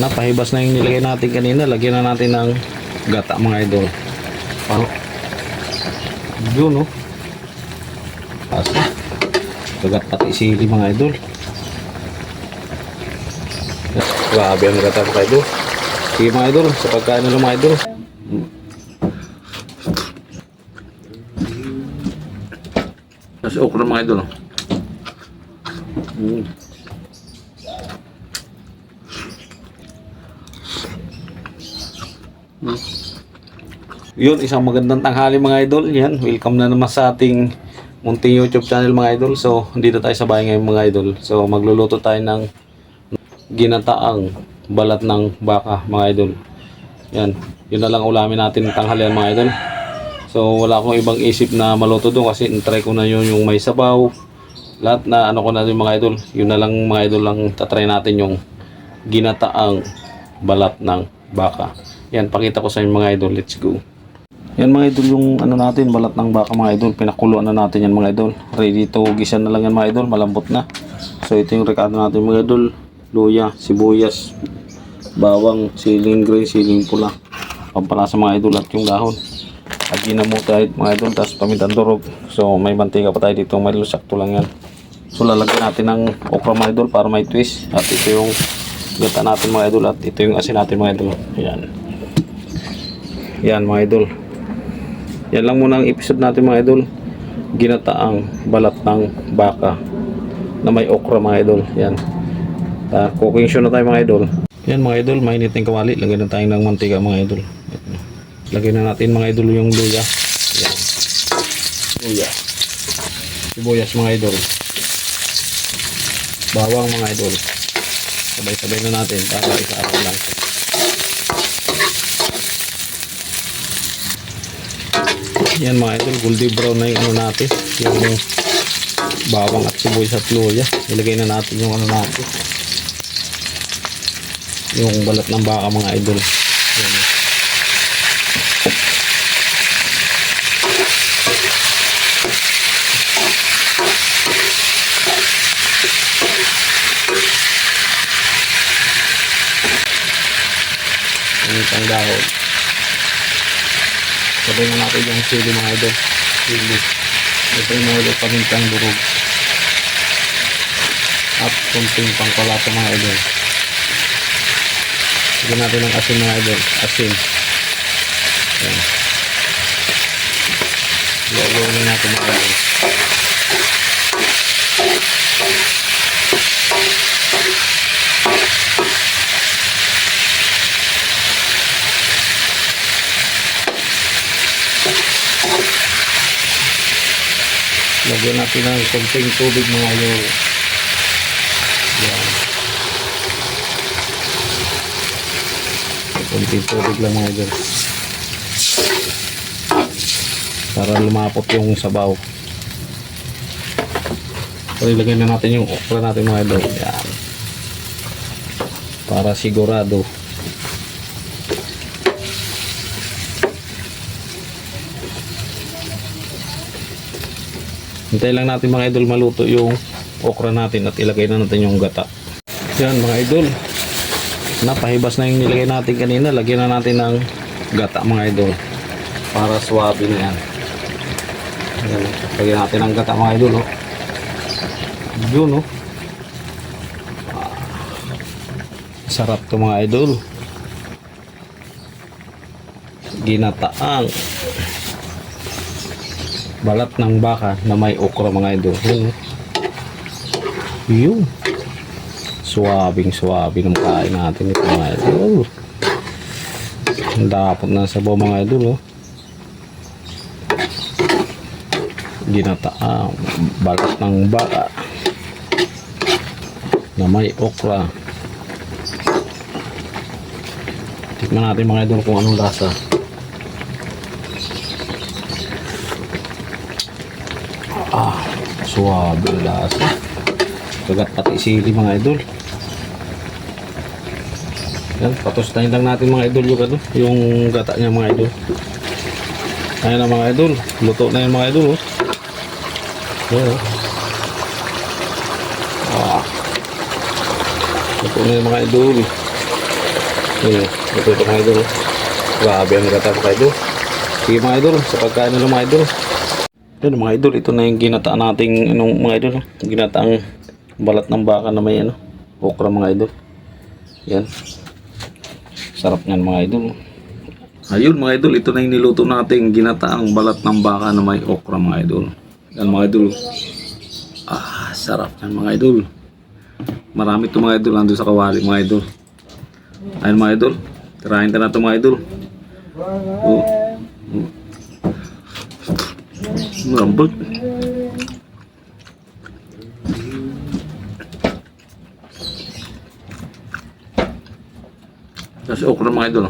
Napahibas na yung nilagay natin kanina. Lagyan na natin ng gata mga idol. Yun no. Asa. Kagat pati sili mga idol. Grabe ang gata mga idol. Sige mga idol, sa pagkain na lang mga idol. Nasa okra mga idol. Yun, isang magandang tanghali mga idol. Yan, welcome na naman sa ating munting YouTube channel mga idol. So, dito tayo sa bahay ngayon mga idol. So, magluluto tayo ng ginataang balat ng baka mga idol. Yan, yun na lang ulamin natin ng tanghalian mga idol. So, wala akong ibang isip na maluto doon kasi try ko na yun yung may sabaw. Lahat na ano ko na din mga idol. Yun na lang mga idol lang tatry natin yung ginataang balat ng baka. Yan, pakita ko sa inyo mga idol. Let's go. Yan mga idol yung ano natin, balat ng baka mga idol. Pinakuluan na natin yan mga idol. Ready to gisa na lang yan mga idol. Malambot na. So ito yung rekado natin mga idol. Luya, sibuyas, bawang, siling green, siling pula. Pampalasa mga idol at yung dahon. At ginamutay mga idol. Tapos pamintang durog. So may mantika pa tayo dito mga idol. Sakto lang yan. So lalagyan natin ng okra mga idol para may twist. At ito yung gata natin mga idol. At ito yung asin natin mga idol. Yan. Yan mga idol. Yan lang muna ang episode natin mga idol. Ginataang balat ng baka na may okra mga idol. Yan. Cooking show na tayo mga idol. Yan mga idol, mainit ng kawali. Lagyan na tayo ng mantika mga idol. Lagyan na natin mga idol yung luya. Yan. Luya. Sibuyas mga idol. Bawang mga idol. Sabay-sabay na natin para isa-araw lang. Yan mga idol, golden brown na yung ano natin, yung bawang at sibuyas at luya. Ilagay na natin yung ano natin, yung balat ng baka mga idol. Yan. Ang dahon. Sabay na natin yung sili mga idol. Sili. Ito yung mga idol, pamintang durog. At kunting pangkalata mga idol. Lagyan natin ng asin mga idol. Asin. Yan. Lagyan natin mga idol. Lagyan natin ng konting tubig mga idol. Yan. Konting tubig lang mga idol. Para lumapot yung sabaw. So ilagay na natin yung okra natin mga idol. Yan. Para sigurado. Hintay lang natin mga idol maluto yung okra natin at ilagay na natin yung gata. Yan mga idol. Napahibas na yung nilagay natin kanina. Lagyan na natin ng gata mga idol. Para swabe na yan. Yan. Lagyan natin ng gata mga idol. Oh. Yun oh. Sarap to mga idol. Ginataang balat ng baka na may okra mga idol. Yun. Suwabing ng kain natin ito mga idol. Ang dapot na sabaw mga idol. Ginataang balat ng baka na may okra. Tikman natin mga idol kung anong lasa. Suwabe lasa. Kagat pati sili mga idol. Yan, patustahin lang natin mga idol yung, yung gata niya mga idol. Ayan na mga idol. Luto na yung mga idol. Oh. Yan, oh. Luto na yung mga idol. Ito mga idol. Grabe ang gata mga idol. Sige mga idol, sa pagkain nila mga idol. Yan mga idol, ito na yung ginataan nating mga idol. Ginataang balat ng baka na may okra mga idol. Yan. Sarap niyan mga idol. Ayun mga idol, ito na yung niluto nating ginataang balat ng baka na may okra mga idol. Yan mga idol. Sarap yan mga idol. Marami ito mga idol nandun sa kawali mga idol. Ayun mga idol. Tirahin ka na ito mga idol. Malambot. Tapos okra mga idol.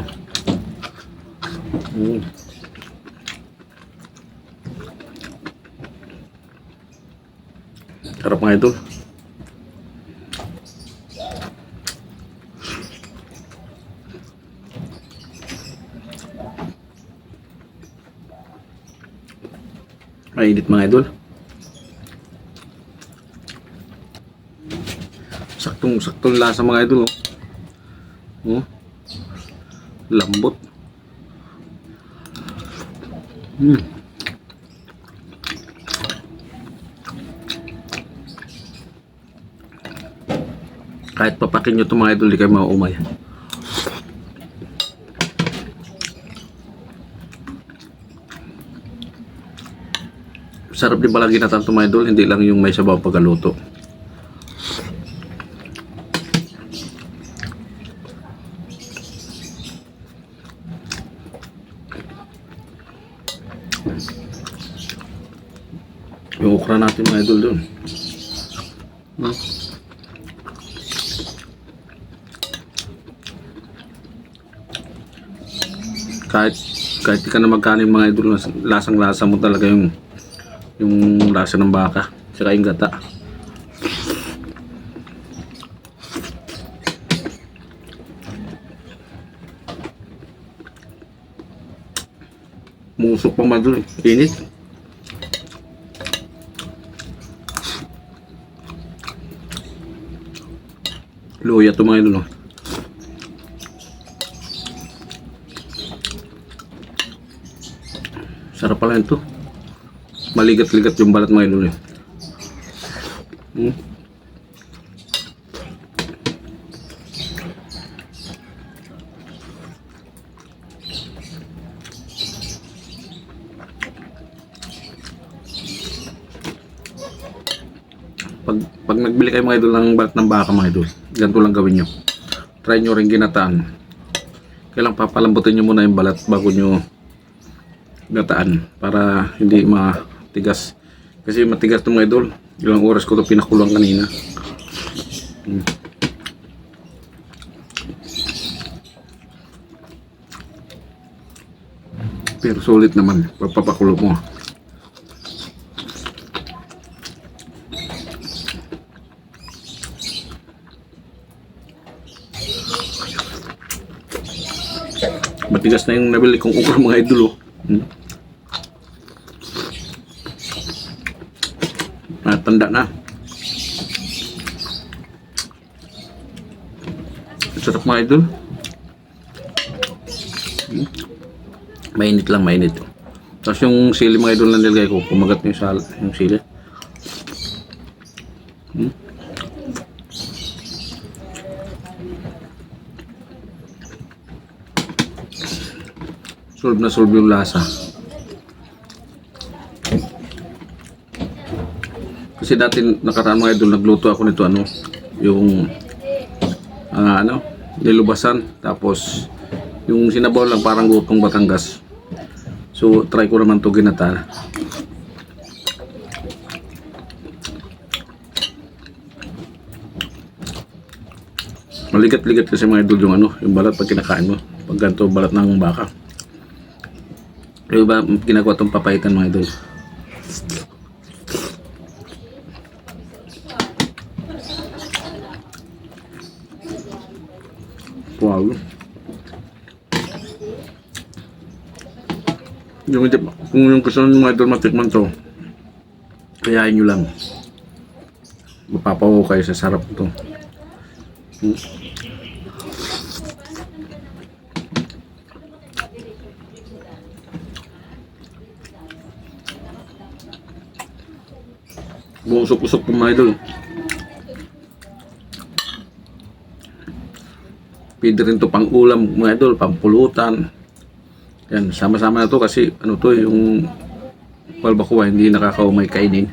Sarap mga idol. Mainit mga idol. Saktong lasa mga idol. Lambot. Kahit papakin nyo ito mga idol, di kayo mauumay. Sarap din pala ginatan ito mga idol, hindi lang yung may sabaw pagkaluto. Yung okra natin mga idol doon. Kahit di ka na magkanin mga idol, lasang-lasa mo talaga yung lasa ng baka saka yung gata. Musok pa mga idol, init. Luya ito mga idol. Sarap pala ito. Maligat-ligat yung balat mga idol. Pag nagbili kayo mga idol ng balat ng baka mga idol, ganito lang gawin nyo. Try nyo rin ginataan. Kailang papalambutin nyo muna yung balat bago nyo gataan para hindi matigas. Kasi matigas ito mga idol. Ilang oras ko ito pinakulang kanina. Pero sulit naman pagpapakulo mo. Matigas na yung nabili kong ukra mga idol. Tanda na. Sarap mga idol. Mainit lang, mainit. Tapos yung sili mga idol na nilagay ko, kumagat yung sili. Solve na solve yung lasa. Kasi dati nakaraan mga idol, nagluto ako nito yung nilubasan, tapos yung sinabaw lang parang gutong Batangas. So try ko naman to ginata. Maligat-ligat kasi mga idol yung balat pag kinakain mo. Pag ganito balat ng baka. Yung ba ginagawa itong papaitan mga idol. Wow. Kung yung gusto nyo mga idol matikman to, kayain nyo lang. Mapapaw kayo sa sarap ito. Buong usok-usok po mga idol. Pwede rin to pang ulam mga idol, pang pulutan. Yan, sama-sama na to kasi ano to yung balbacoa hindi nakakaumay kainin.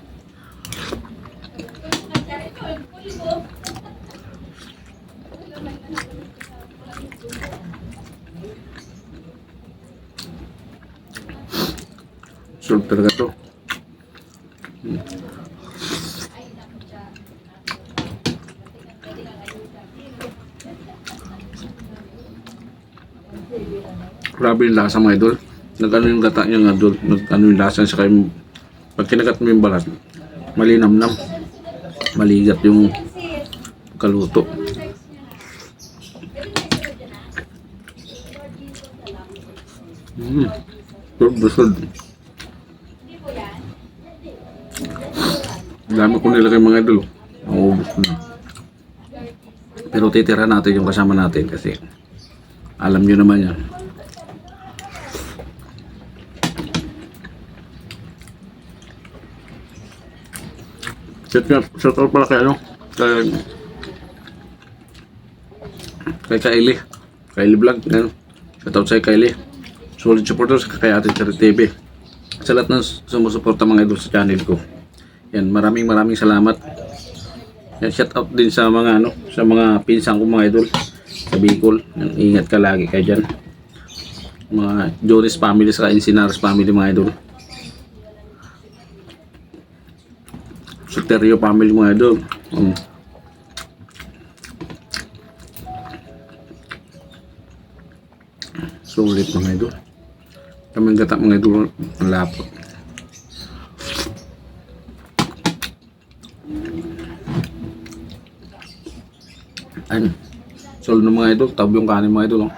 Solve talaga to. Grabe yung lasa mga idol. Nag-ano yung gata niya nga idol. Nag-ano yung lasa niya. Saka yung pag kinagat mo yung balat, malinamnam. Maligat yung kaluto. Busog. Dami ko nilagay mga idol. Maubos ko na. Pero titira natin yung kasama natin kasi alam nyo naman yan. Shout out pala kay ano? Kay Kylie. Kylie Vlog. Yan. Shout out sa Kylie. Solid supporters kay Ate Cherry TV. Sa lahat ng sumusuporta mga idol sa channel ko. Yan, maraming salamat. Yan, shout out din sa mga ano, sa mga pinsan ko mga idol sa Bicol. Yan, ingat ka lagi kayo diyan. Mga Jones family sa Encinares family mga idol. Soterio family mga idol. Sulit mga idol. Kaming gata mga idol malapot. Ayun. Solid ng mga idol, tab yung kanin mga idol.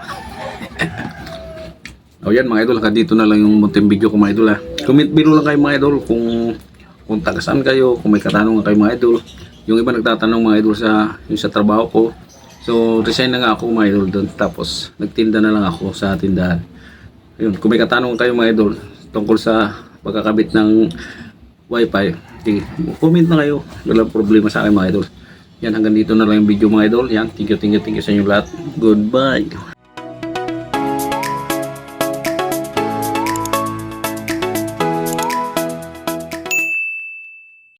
O yan mga idol, hanggang dito na lang yung munting video ko mga idol ha. Comment below lang kayo mga idol kung taga saan kayo, kung may katanungan kayo mga idol. Yung iba nagtatanong mga idol yung sa trabaho ko. So resign na nga ako mga idol doon. Tapos nagtinda na lang ako sa tindahan. Ayun, kung may katanungan kayo mga idol tungkol sa pagkakabit ng wifi, comment na kayo. Walang problema sa akin mga idol. Yan, hanggang dito na lang yung video mga idol. Yan, thank you sa inyo lahat. Goodbye.